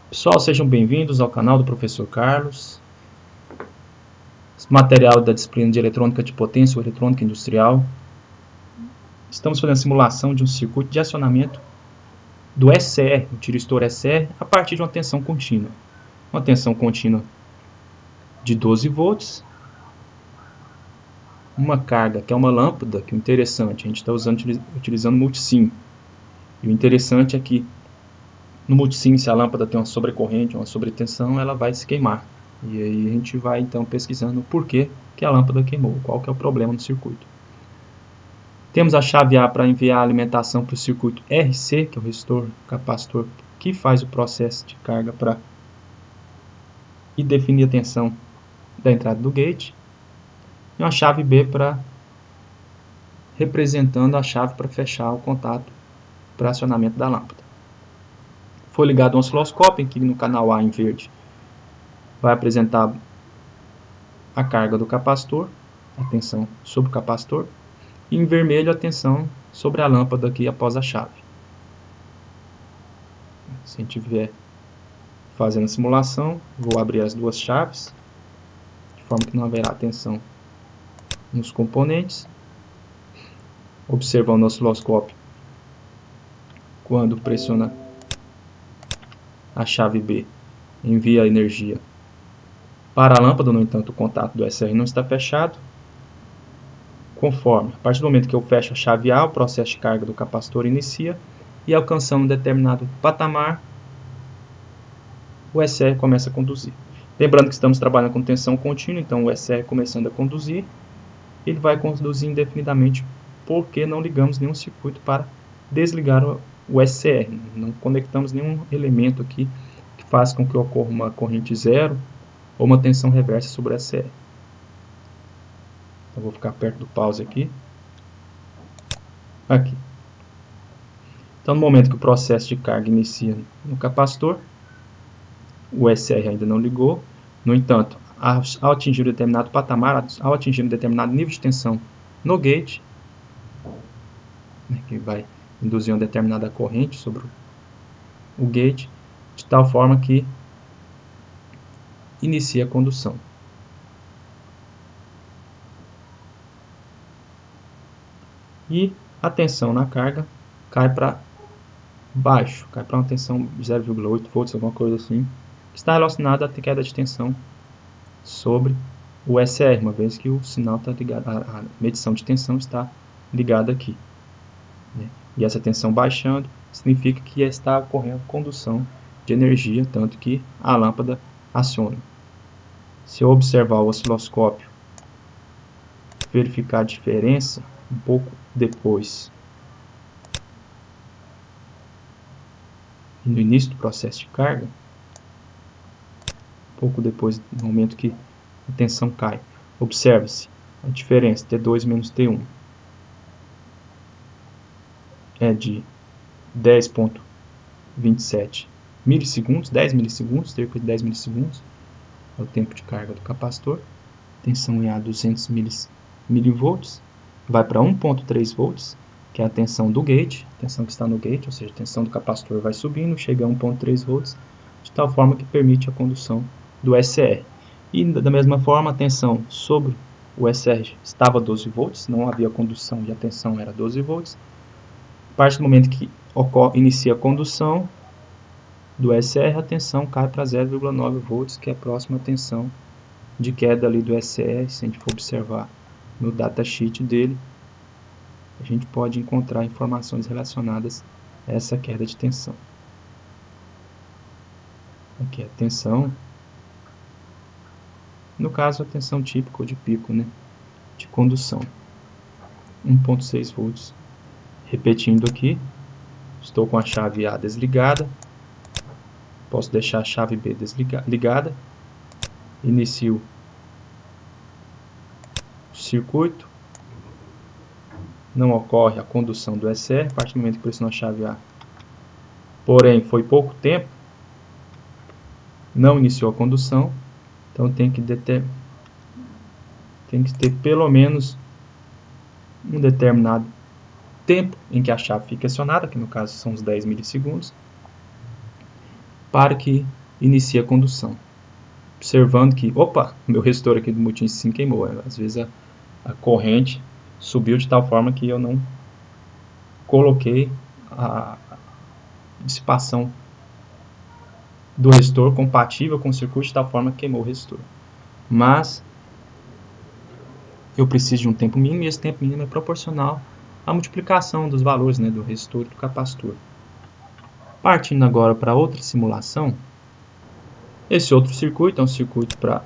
Pessoal, sejam bem-vindos ao canal do Professor Carlos. Material da disciplina de Eletrônica de Potência ou Eletrônica Industrial. Estamos fazendo a simulação de um circuito de acionamento do SR, o tiristor SR, a partir de uma tensão contínua. Uma tensão contínua de 12 volts. Uma carga, que é uma lâmpada, que é interessante, a gente está utilizando multissim. E o interessante é que no multissim, se a lâmpada tem uma sobrecorrente, uma sobretensão, ela vai se queimar. E aí a gente vai então pesquisando o porquê que a lâmpada queimou, qual que é o problema no circuito. Temos a chave A para enviar a alimentação para o circuito RC, que é o resistor capacitor que faz o processo de carga e definir a tensão da entrada do gate. E uma chave B para representando a chave para fechar o contato para acionamento da lâmpada. Foi ligado um osciloscópio, que no canal A em verde vai apresentar a carga do capacitor, a tensão sobre o capacitor, e em vermelho a tensão sobre a lâmpada aqui após a chave. Se a gente estiver fazendo a simulação, vou abrir as duas chaves, de forma que não haverá tensão nos componentes. Observando o osciloscópio, quando pressiona a chave B, envia a energia para a lâmpada, no entanto o contato do SR não está fechado. Conforme, a partir do momento que eu fecho a chave A, o processo de carga do capacitor inicia e alcançando um determinado patamar, o SR começa a conduzir. Lembrando que estamos trabalhando com tensão contínua, então o SR começando a conduzir, ele vai conduzir indefinidamente porque não ligamos nenhum circuito para desligar o SR. Não conectamos nenhum elemento aqui que faça com que ocorra uma corrente zero ou uma tensão reversa sobre o SR. Então, vou ficar perto do pause aqui. Aqui. Então, no momento que o processo de carga inicia no capacitor, o SR ainda não ligou. No entanto, ao atingir um determinado patamar, ao atingir um determinado nível de tensão no gate, que vai induzir uma determinada corrente sobre o gate, de tal forma que inicia a condução. E a tensão na carga cai para baixo, cai para uma tensão de 0,8 volts, alguma coisa assim, que está relacionada à queda de tensão sobre o SR, uma vez que o sinal está ligado, a medição de tensão está ligada aqui. E essa tensão baixando significa que está ocorrendo condução de energia, tanto que a lâmpada aciona. Se eu observar o osciloscópio, verificar a diferença um pouco depois, no início do processo de carga, um pouco depois do momento que a tensão cai, observa-se a diferença T2 menos T1 é de 10,27 milissegundos, 10 milissegundos, cerca de 10 milissegundos, é o tempo de carga do capacitor. Tensão em A 200 milivolts, vai para 1,3 volts, que é a tensão do gate, a tensão que está no gate, ou seja, a tensão do capacitor vai subindo, chega a 1,3 volts, de tal forma que permite a condução do SR. E da mesma forma, a tensão sobre o SR estava 12 volts, não havia condução e a tensão era 12 volts. A partir do momento que inicia a condução do SR, a tensão cai para 0,9 volts, que é a próxima tensão de queda ali do SR. Se a gente for observar no datasheet dele, a gente pode encontrar informações relacionadas a essa queda de tensão. Aqui a tensão, no caso a tensão típica ou de pico, de condução, 1,6 volts. Repetindo aqui, estou com a chave A desligada, posso deixar a chave B ligada, inicio o circuito, não ocorre a condução do SR a partir do momento que pressiono a chave A. Porém, foi pouco tempo, não iniciou a condução, então tem que ter pelo menos um determinado tempo em que a chave fica acionada, que no caso são os 10 milissegundos, para que inicie a condução. Observando que, opa, meu resistor aqui do multímetro sim queimou. Às vezes a corrente subiu de tal forma que eu não coloquei a dissipação do resistor compatível com o circuito de tal forma que queimou o resistor. Mas eu preciso de um tempo mínimo e esse tempo mínimo é proporcional à multiplicação dos valores, né, do resistor e do capacitor. Partindo agora para outra simulação, esse outro circuito é um circuito para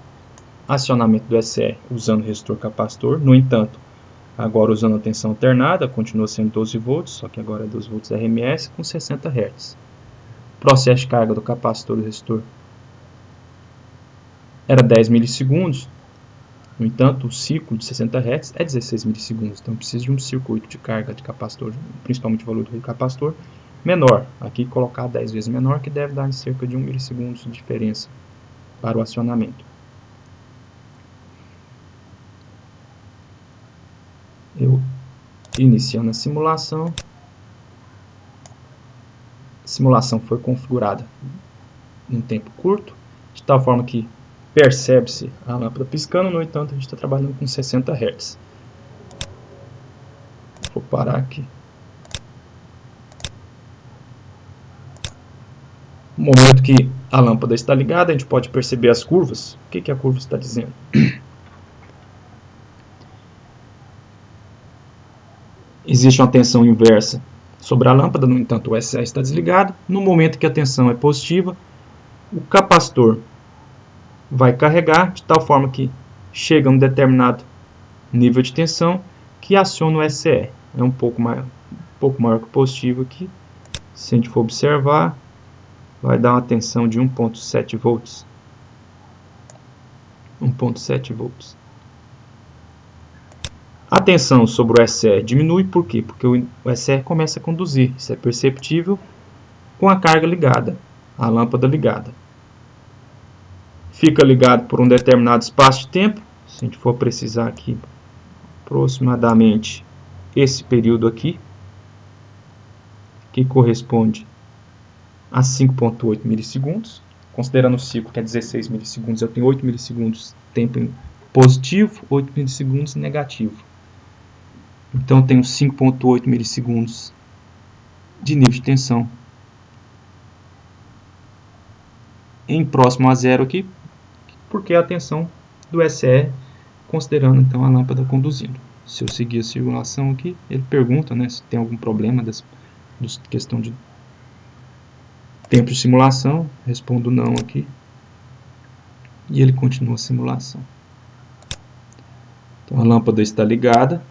acionamento do SR usando resistor capacitor. No entanto, agora usando a tensão alternada, continua sendo 12 volts, só que agora é 12 volts RMS com 60 Hz. O processo de carga do capacitor e do resistor era 10 milissegundos. No entanto, o ciclo de 60 Hz é 16 milissegundos. Então, eu preciso de um circuito de carga de capacitor, principalmente o valor do capacitor, menor. Aqui, colocar 10 vezes menor, que deve dar em cerca de 1 milissegundo de diferença para o acionamento. Eu iniciando a simulação. A simulação foi configurada em um tempo curto, de tal forma que percebe-se a lâmpada piscando, no entanto a gente está trabalhando com 60 Hz. Vou parar aqui. No momento que a lâmpada está ligada, a gente pode perceber as curvas. O que a curva está dizendo? Existe uma tensão inversa sobre a lâmpada, no entanto o SR está desligado. No momento que a tensão é positiva, o capacitor vai carregar de tal forma que chega a um determinado nível de tensão que aciona o SR. É um pouco maior que o positivo aqui. Se a gente for observar, vai dar uma tensão de 1.7 volts. 1.7 volts. A tensão sobre o SR diminui, por quê? Porque o SR começa a conduzir. Isso é perceptível com a carga ligada, a lâmpada ligada. Fica ligado por um determinado espaço de tempo. Se a gente for precisar aqui, aproximadamente esse período aqui, que corresponde a 5.8 milissegundos. Considerando o ciclo que é 16 milissegundos, eu tenho 8 milissegundos tempo positivo, 8 milissegundos negativo. Então eu tenho 5.8 milissegundos de nível de tensão em próximo a zero aqui, porque é a tensão do SR, considerando então a lâmpada conduzindo. Se eu seguir a simulação aqui, ele pergunta, né, se tem algum problema questão de tempo de simulação. Respondo não aqui. E ele continua a simulação. Então a lâmpada está ligada.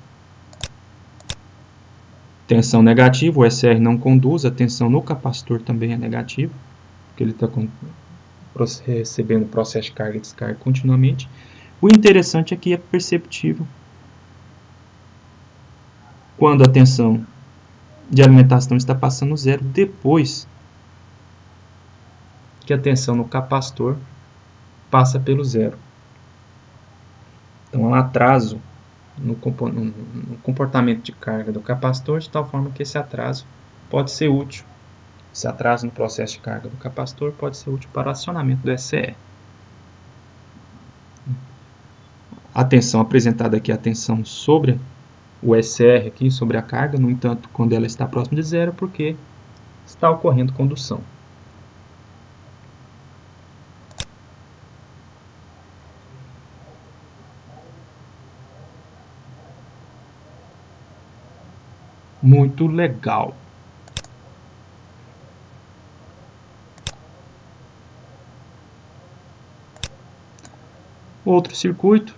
Tensão negativa, o SR não conduz, a tensão no capacitor também é negativa, porque ele está recebendo processo de carga e descarga continuamente. O interessante é que é perceptível quando a tensão de alimentação está passando zero, depois que a tensão no capacitor passa pelo zero. Então há um atraso no comportamento de carga do capacitor, de tal forma que esse atraso pode ser útil. Esse atraso no processo de carga do capacitor pode ser útil para o acionamento do SR. A tensão apresentada aqui é a tensão sobre o SR, aqui, sobre a carga, no entanto, quando ela está próxima de zero, porque está ocorrendo condução. Muito legal. Outro circuito.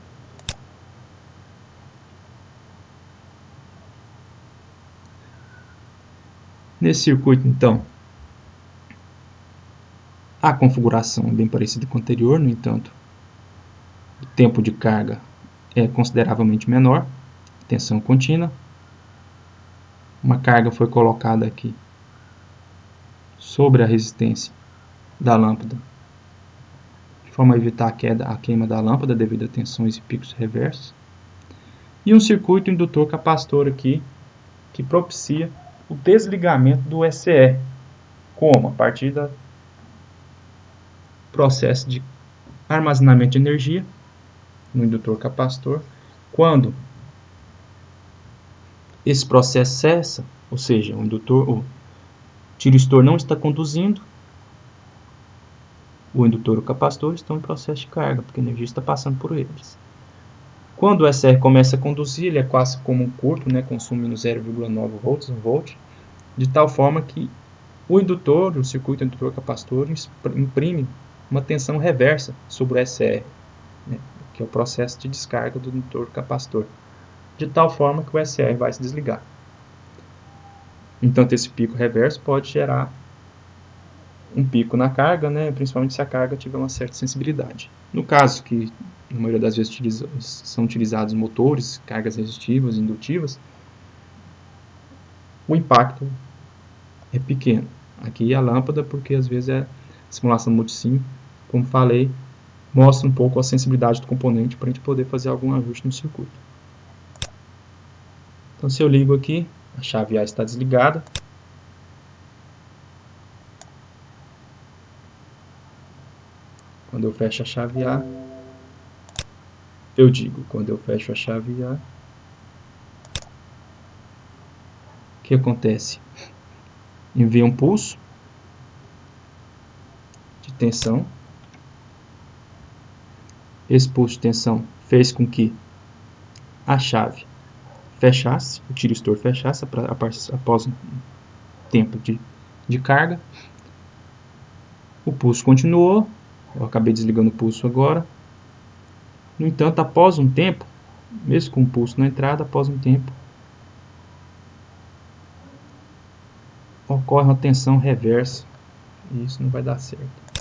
Nesse circuito, então, a configuração é bem parecida com a anterior, no entanto, o tempo de carga é consideravelmente menor, tensão contínua. Uma carga foi colocada aqui sobre a resistência da lâmpada, de forma a evitar a queima da lâmpada devido a tensões e picos reversos. E um circuito indutor capacitor aqui, que propicia o desligamento do SR. Como? A partir processo de armazenamento de energia no indutor capacitor. Quando esse processo cessa, ou seja, o tiristor não está conduzindo, o indutor e o capacitor estão em processo de carga, porque a energia está passando por eles. Quando o SR começa a conduzir, ele é quase como um curto, né, consumindo 0,9 volts, 1 volt, de tal forma que o indutor, o circuito indutor-capacitor, imprime uma tensão reversa sobre o SR, né, que é o processo de descarga do indutor-capacitor, de tal forma que o SR vai se desligar. Então, esse pico reverso pode gerar um pico na carga, né, principalmente se a carga tiver uma certa sensibilidade. No caso que, na maioria das vezes, são utilizados motores, cargas resistivas, indutivas, o impacto é pequeno. Aqui a lâmpada, porque às vezes é simulação multissim, como falei, mostra um pouco a sensibilidade do componente para a gente poder fazer algum ajuste no circuito. Então, se eu ligo aqui, a chave A está desligada. Quando eu fecho a chave A, eu digo, quando eu fecho a chave A, o que acontece? Envia um pulso de tensão. Esse pulso de tensão fez com que a chave fechasse, o tiristor fechasse após um tempo de carga. O pulso continuou, eu acabei desligando o pulso agora. No entanto, após um tempo, mesmo com o pulso na entrada, após um tempo, ocorre uma tensão reversa e isso não vai dar certo.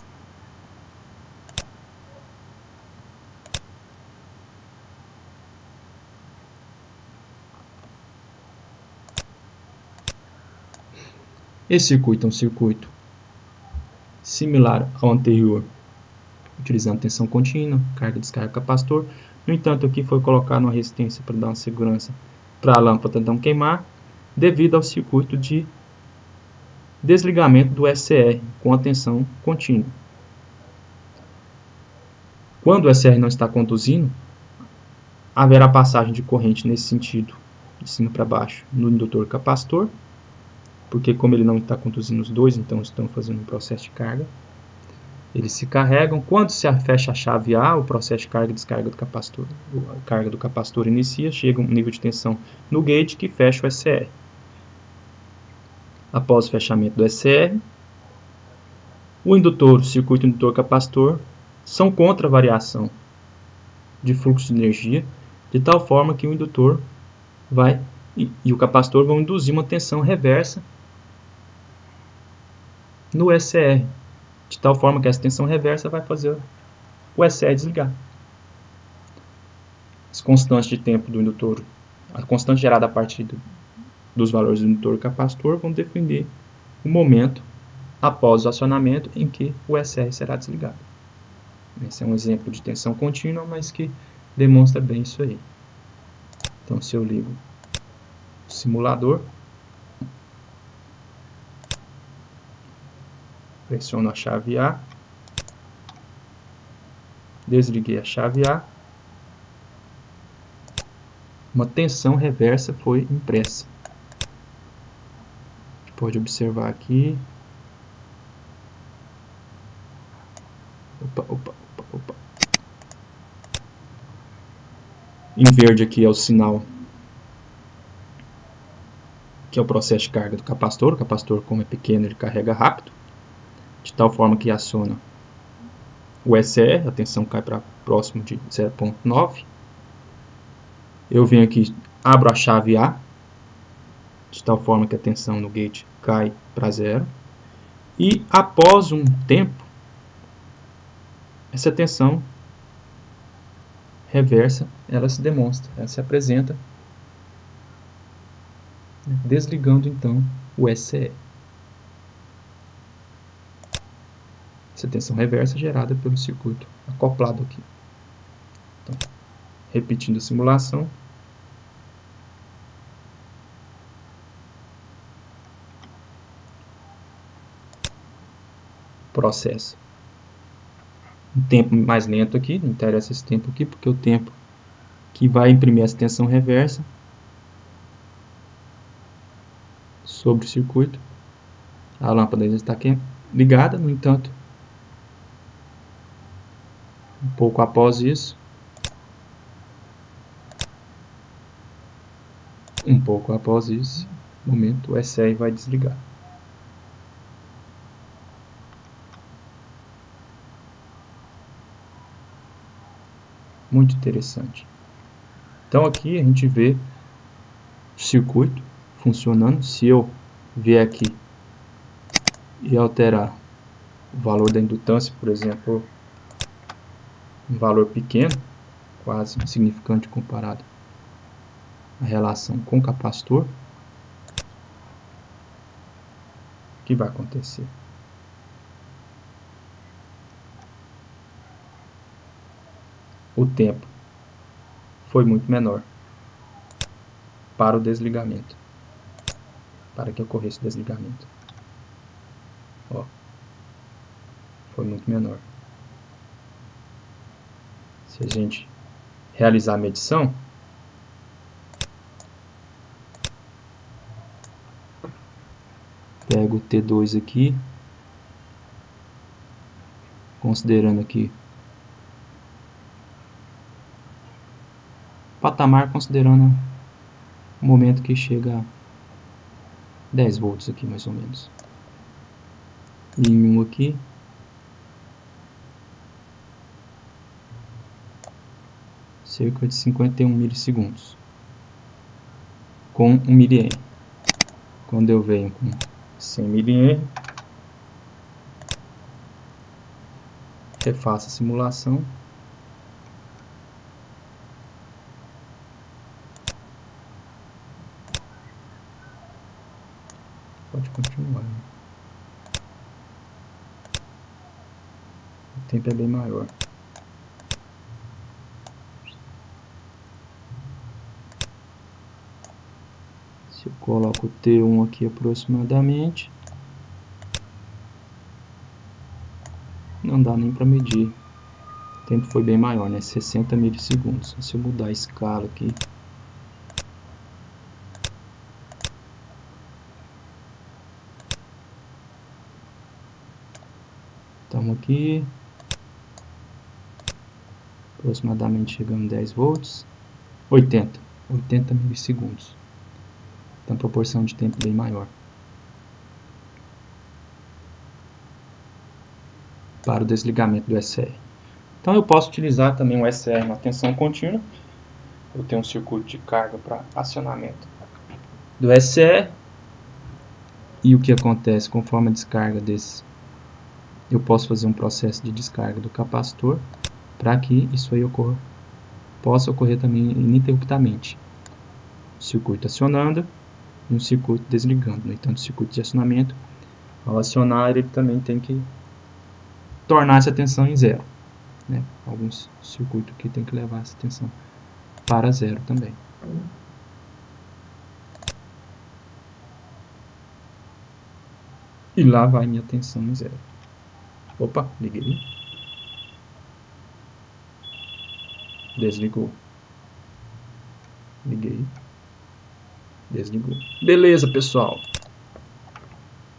Esse circuito é um circuito similar ao anterior, utilizando tensão contínua, carga, descarga, capacitor. No entanto, aqui foi colocado uma resistência para dar uma segurança para a lâmpada não queimar, devido ao circuito de desligamento do SR com a tensão contínua. Quando o SR não está conduzindo, haverá passagem de corrente nesse sentido, de cima para baixo, no indutor capacitor, porque como ele não está conduzindo os dois, então estão fazendo um processo de carga. Eles se carregam. Quando se fecha a chave A, o processo de carga e descarga do capacitor, a carga do capacitor inicia, chega um nível de tensão no gate que fecha o SR. Após o fechamento do SR, o indutor, o circuito indutor-capacitor são contra a variação de fluxo de energia, de tal forma que o indutor e o capacitor vão induzir uma tensão reversa no SR, de tal forma que essa tensão reversa vai fazer o SR desligar. As constantes de tempo do indutor, a constante gerada a partir dos valores do indutor e capacitor vão definir o momento após o acionamento em que o SR será desligado. Esse é um exemplo de tensão contínua, mas que demonstra bem isso aí. Então, se eu ligo o simulador, pressiono a chave A, desliguei a chave A, uma tensão reversa foi impressa. A gente pode observar aqui. Opa. Em verde aqui é o sinal, que é o processo de carga do capacitor. O capacitor, como é pequeno, ele carrega rápido, de tal forma que aciona o SR, a tensão cai para próximo de 0,9. Eu venho aqui, abro a chave A, de tal forma que a tensão no gate cai para 0. E após um tempo, essa tensão reversa, ela se demonstra, ela se apresenta, desligando então o SR. Essa tensão reversa é gerada pelo circuito acoplado aqui. Então, repetindo a simulação. Processo um tempo mais lento aqui, não interessa esse tempo aqui, porque o tempo que vai imprimir essa tensão reversa sobre o circuito. A lâmpada ainda está aqui ligada, no entanto, um pouco após isso, momento, o SR vai desligar. Muito interessante. Então aqui a gente vê o circuito funcionando. Se eu vier aqui e alterar o valor da indutância, por exemplo, um valor pequeno, quase insignificante comparado à relação com o capacitor, o que vai acontecer? O tempo foi muito menor para o desligamento, para que ocorresse o desligamento. Ó, foi muito menor. Se a gente realizar a medição, pego o T2 aqui, considerando aqui patamar, considerando o momento que chega a 10 volts aqui mais ou menos. E em um aqui, cerca de 51 milissegundos com 1 mA. Quando eu venho com 100 mA, refaço a simulação. Pode continuar. O tempo é bem maior. Se eu coloco o T1 aqui aproximadamente, não dá nem para medir. O tempo foi bem maior, né? 60 milissegundos. Se eu mudar a escala aqui, estamos aqui, aproximadamente chegando a 10 volts, 80 milissegundos. Então, proporção de tempo bem maior para o desligamento do SR. Então, eu posso utilizar também o SR na tensão contínua. Eu tenho um circuito de carga para acionamento do SR. E o que acontece conforme a descarga desse? Eu posso fazer um processo de descarga do capacitor para que isso aí possa ocorrer também ininterruptamente. O circuito acionando e um circuito desligando. No entanto, o circuito de acionamento, ao acionar, ele também tem que tornar essa tensão em zero, né? Alguns circuitos aqui tem que levar essa tensão para zero também. E lá vai minha tensão em zero. Opa, liguei. Desligou. Liguei. Desligou. Beleza, pessoal.